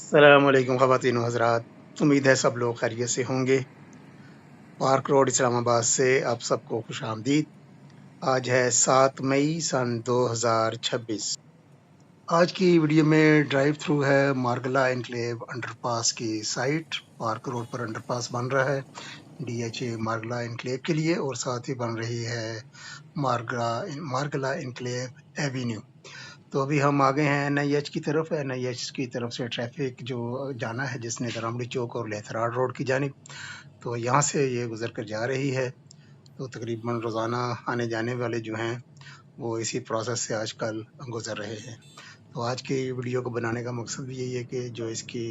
अस्सलाम वालेकुम ख़वातीन व हज़रात, उम्मीद है सब लोग खैरियत से होंगे। पार्क रोड इस्लामाबाद से आप सबको खुश आमदीद। आज है 7 मई सन 2026। आज की वीडियो में ड्राइव थ्रू है मार्गला एनक्लेव अंडरपास की साइट। पार्क रोड पर अंडरपास बन रहा है DHA मार्गला एनक्लेव के लिए, और साथ ही बन रही है मार्गला एनक्लेव एवेन्यू। तो अभी हम आ गए हैं NIH की तरफ। NIH की तरफ से ट्रैफिक जो जाना है जिसने दरामड़ी चौक और लेथराड रोड की जानिब, तो यहाँ से ये गुजर कर जा रही है। तो तकरीबन रोज़ाना आने जाने वाले जो हैं वो इसी प्रोसेस से आजकल गुजर रहे हैं। तो आज की वीडियो को बनाने का मकसद भी यही है कि जो इसकी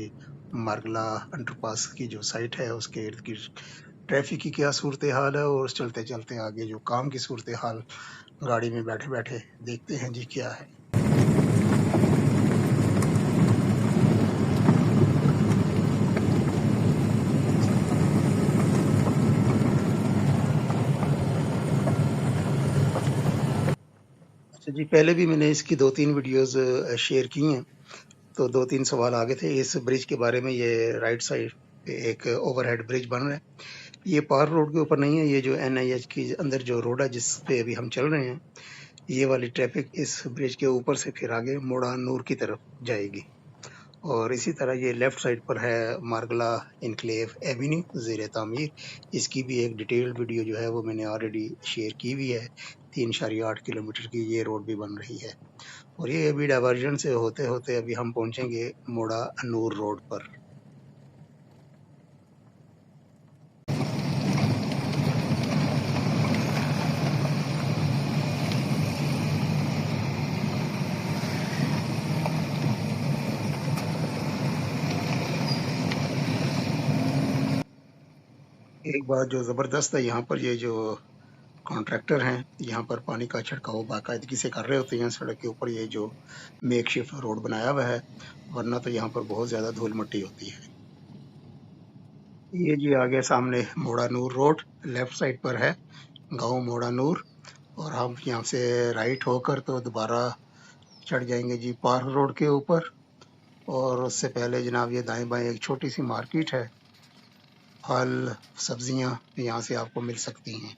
मार्गला अंडरपास की जो साइट है उसके इर्द गिर्द ट्रैफिक की क्या सूरत हाल है, और चलते चलते आगे जो काम की सूरत हाल गाड़ी में बैठे बैठे देखते हैं जी क्या है। अच्छा जी, पहले भी मैंने इसकी 2-3 वीडियोस शेयर की हैं। तो 2-3 सवाल आगे थे इस ब्रिज के बारे में। ये राइट साइड पे एक ओवरहेड ब्रिज बन रहा है। ये पार रोड के ऊपर नहीं है, ये जो NIH के अंदर जो रोड है जिस पे अभी हम चल रहे हैं, ये वाली ट्रैफिक इस ब्रिज के ऊपर से फिर आगे मोड़ा नूर की तरफ जाएगी। और इसी तरह ये लेफ्ट साइड पर है मार्गला इनक्लेव एवेन्यू ज़ेर तामीर। इसकी भी एक डिटेल्ड वीडियो जो है वो मैंने ऑलरेडी शेयर की हुई है। 3.8 किलोमीटर की ये रोड भी बन रही है, और ये अभी डाइवर्जन से होते होते अभी हम पहुंचेंगे मोड़ा नूर रोड पर। एक बात जो ज़बरदस्त है, यहाँ पर ये जो कॉन्ट्रैक्टर हैं यहाँ पर पानी का छिड़काव बाकायदगी से कर रहे होते हैं सड़क के ऊपर, ये जो मेकशिफ्ट रोड बनाया हुआ है, वरना तो यहाँ पर बहुत ज़्यादा धूल मिट्टी होती है। ये जी आगे सामने मोड़ा नूर रोड लेफ्ट साइड पर है, गांव मोड़ा नूर। और हम यहाँ से राइट होकर तो दोबारा चढ़ जाएंगे जी पार्क रोड के ऊपर। और उससे पहले जनाब ये दाएं बाएं एक छोटी सी मार्केट है, फल सब्जियां यहाँ से आपको मिल सकती हैं।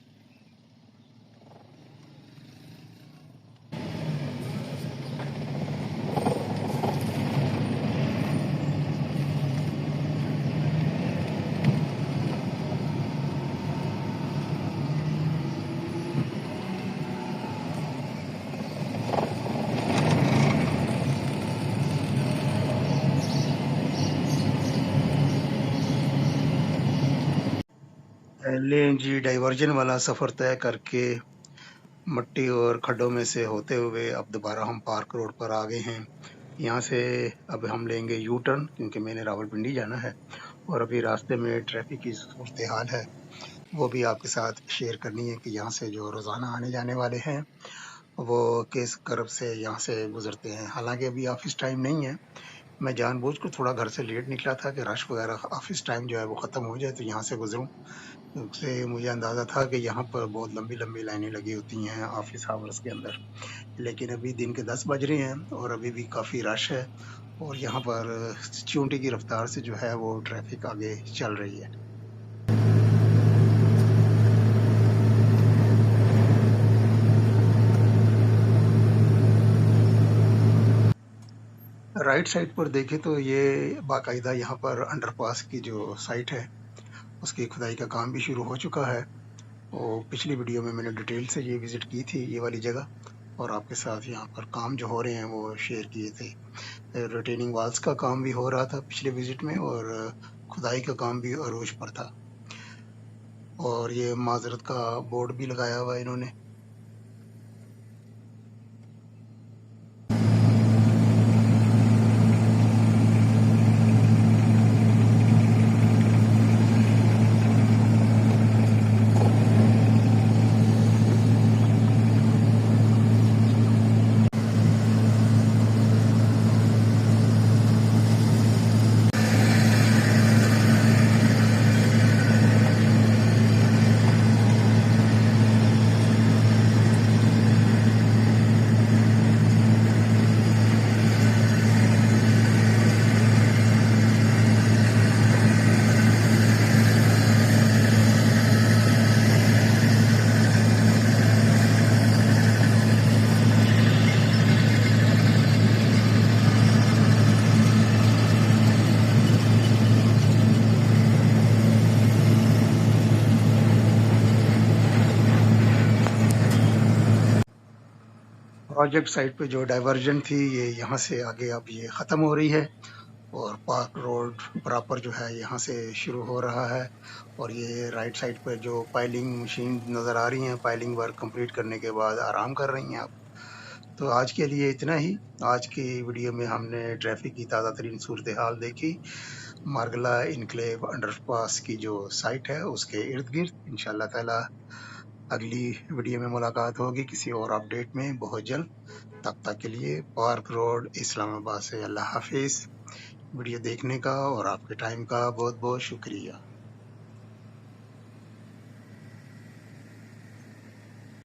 लें जी डाइवर्जन वाला सफ़र तय करके मट्टी और खड्डों में से होते हुए अब दोबारा हम पार्क रोड पर आ गए हैं। यहाँ से अब हम लेंगे यू टर्न, क्योंकि मैंने रावलपिंडी जाना है, और अभी रास्ते में ट्रैफिक की सूरत हाल है वो भी आपके साथ शेयर करनी है कि यहाँ से जो रोज़ाना आने जाने वाले हैं वो किस करब से यहाँ से गुजरते हैं। हालांकि अभी ऑफिस टाइम नहीं है, मैं जानबूझ कर थोड़ा घर से लेट निकला था कि रश वगैरह ऑफिस टाइम जो है वो ख़त्म हो जाए तो यहाँ से गुजरूँ। उससे मुझे अंदाज़ा था कि यहाँ पर बहुत लंबी लंबी लाइनें लगी होती हैं ऑफिस आवर्स के अंदर, लेकिन अभी दिन के 10 बज रहे हैं और अभी भी काफ़ी रश है, और यहाँ पर चूंटी की रफ्तार से जो है वो ट्रैफिक आगे चल रही है। राइट साइड पर देखें तो ये बाकायदा यहाँ पर अंडरपास की जो साइट है उसकी खुदाई का काम भी शुरू हो चुका है। और पिछली वीडियो में मैंने डिटेल से ये विज़िट की थी ये वाली जगह, और आपके साथ यहाँ पर काम जो हो रहे हैं वो शेयर किए थे। रिटेनिंग वाल्स का काम भी हो रहा था पिछले विज़िट में, और खुदाई का काम भी अरूज पर था, और ये माजरत का बोर्ड भी लगाया हुआ है इन्होंने। प्रोजेक्ट साइट पे जो डाइवर्जन थी ये यहाँ से आगे अब ये ख़त्म हो रही है और पार्क रोड प्रॉपर जो है यहाँ से शुरू हो रहा है। और ये राइट साइड पे जो पाइलिंग मशीन नज़र आ रही हैं, पाइलिंग वर्क कंप्लीट करने के बाद आराम कर रही हैं आप। तो आज के लिए इतना ही। आज की वीडियो में हमने ट्रैफिक की ताज़ा तरीन सूरत हाल देखी, मार्गला इनक्लेव अंडरपास की जो साइट है उसके इर्द गिर्द। इंशाल्लाह ताला अगली वीडियो में मुलाकात होगी किसी और अपडेट में बहुत जल्द। तब तक के लिए पार्क रोड इस्लामाबाद से अल्लाह हाफिज़। वीडियो देखने का और आपके टाइम का बहुत बहुत शुक्रिया।